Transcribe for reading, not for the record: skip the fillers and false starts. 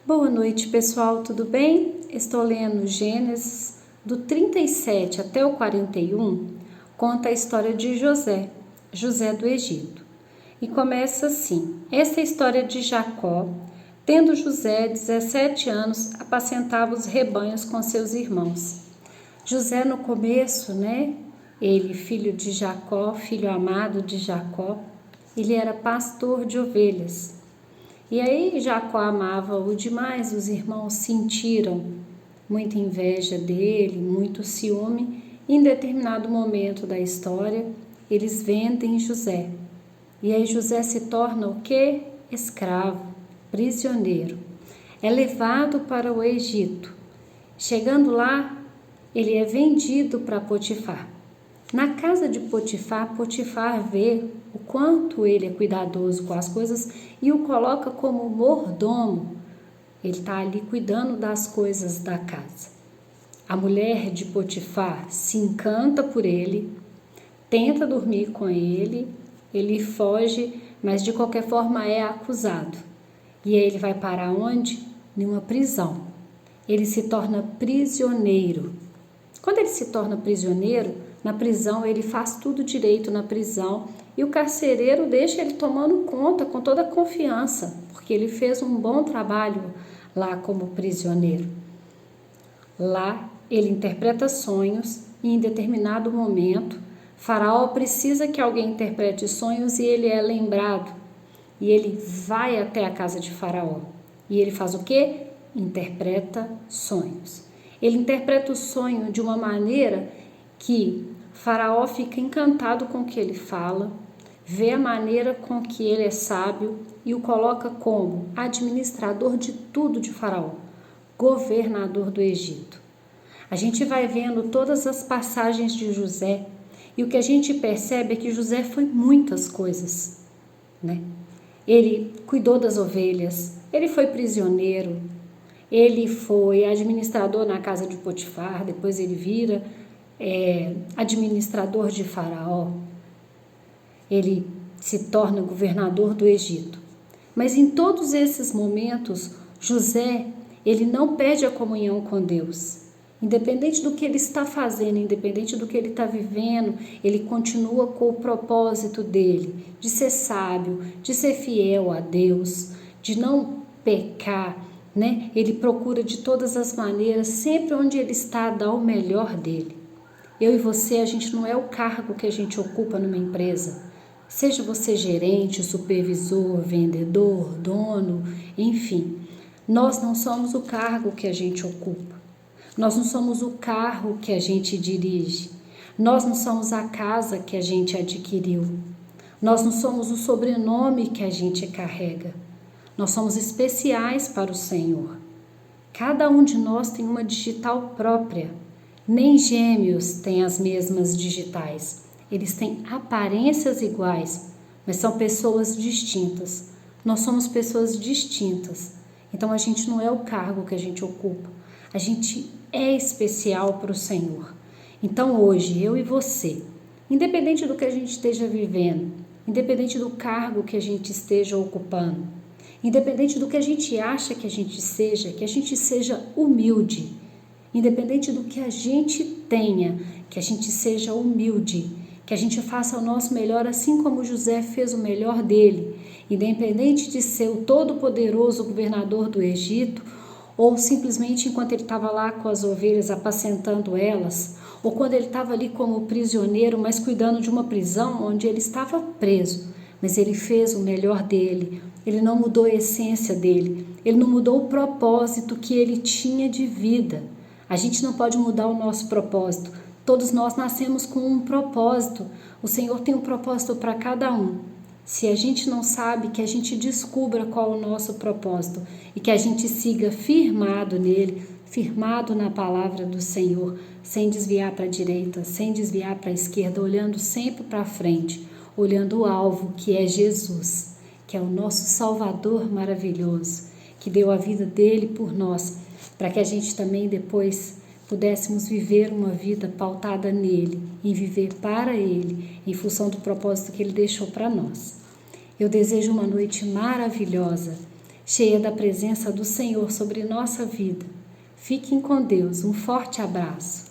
Boa noite, pessoal, tudo bem? Estou lendo Gênesis do 37 até o 41, conta a história de José do Egito. E começa assim: esta é a história de Jacó. Tendo José 17 anos, apacentava os rebanhos com seus irmãos. José no começo, ele, filho de Jacó, filho amado de Jacó, ele era pastor de ovelhas. E aí Jacó amava-o demais, os irmãos sentiram muita inveja dele, muito ciúme. Em determinado momento da história, eles vendem José. E aí José se torna o quê? Escravo, prisioneiro. É levado para o Egito. Chegando lá, ele é vendido para Potifar. Na casa de Potifar, Potifar vê o quanto ele é cuidadoso com as coisas e o coloca como mordomo. Ele está ali cuidando das coisas da casa. A mulher de Potifar se encanta por ele, tenta dormir com ele, ele foge, mas de qualquer forma é acusado. E aí ele vai parar onde? Numa prisão. Ele se torna prisioneiro. Quando ele se torna prisioneiro, na prisão ele faz tudo direito na prisão e o carcereiro deixa ele tomando conta com toda a confiança, porque ele fez um bom trabalho lá como prisioneiro. Lá ele interpreta sonhos e em determinado momento Faraó precisa que alguém interprete sonhos e ele é lembrado. E ele vai até a casa de Faraó. E ele faz o quê? Interpreta sonhos. Ele interpreta o sonho de uma maneira que Faraó fica encantado com o que ele fala, vê a maneira com que ele é sábio e o coloca como administrador de tudo de Faraó, governador do Egito. A gente vai vendo todas as passagens de José e o que a gente percebe é que José foi muitas coisas, Ele cuidou das ovelhas, ele foi prisioneiro, ele foi administrador na casa de Potifar, depois ele vira administrador de Faraó, ele se torna governador do Egito. Mas em todos esses momentos, José, ele não perde a comunhão com Deus. Independente do que ele está fazendo, independente do que ele está vivendo, ele continua com o propósito dele, de ser sábio, de ser fiel a Deus, de não pecar, Ele procura de todas as maneiras, sempre onde ele está, dar o melhor dele. Eu e você, a gente não é o cargo que a gente ocupa numa empresa. Seja você gerente, supervisor, vendedor, dono, enfim. Nós não somos o cargo que a gente ocupa. Nós não somos o carro que a gente dirige. Nós não somos a casa que a gente adquiriu. Nós não somos o sobrenome que a gente carrega. Nós somos especiais para o Senhor. Cada um de nós tem uma digital própria. Nem gêmeos têm as mesmas digitais. Eles têm aparências iguais, mas são pessoas distintas. Nós somos pessoas distintas. Então a gente não é o cargo que a gente ocupa. A gente é especial para o Senhor. Então hoje, eu e você, independente do que a gente esteja vivendo, independente do cargo que a gente esteja ocupando, independente do que a gente acha que a gente seja humilde. Independente do que a gente tenha, que a gente seja humilde, que a gente faça o nosso melhor, assim como José fez o melhor dele, independente de ser o todo-poderoso governador do Egito, ou simplesmente enquanto ele estava lá com as ovelhas, apacentando elas, ou quando ele estava ali como prisioneiro, mas cuidando de uma prisão onde ele estava preso, mas ele fez o melhor dele, ele não mudou a essência dele, ele não mudou o propósito que ele tinha de vida. A gente não pode mudar o nosso propósito. Todos nós nascemos com um propósito. O Senhor tem um propósito para cada um. Se a gente não sabe, que a gente descubra qual é o nosso propósito e que a gente siga firmado nele, firmado na palavra do Senhor, sem desviar para a direita, sem desviar para a esquerda, olhando sempre para frente, olhando o alvo que é Jesus, que é o nosso Salvador maravilhoso, que deu a vida dele por nós, para que a gente também depois pudéssemos viver uma vida pautada nele, em viver para ele, em função do propósito que ele deixou para nós. Eu desejo uma noite maravilhosa. cheia da presença do Senhor sobre nossa vida. Fiquem com Deus. Um forte abraço.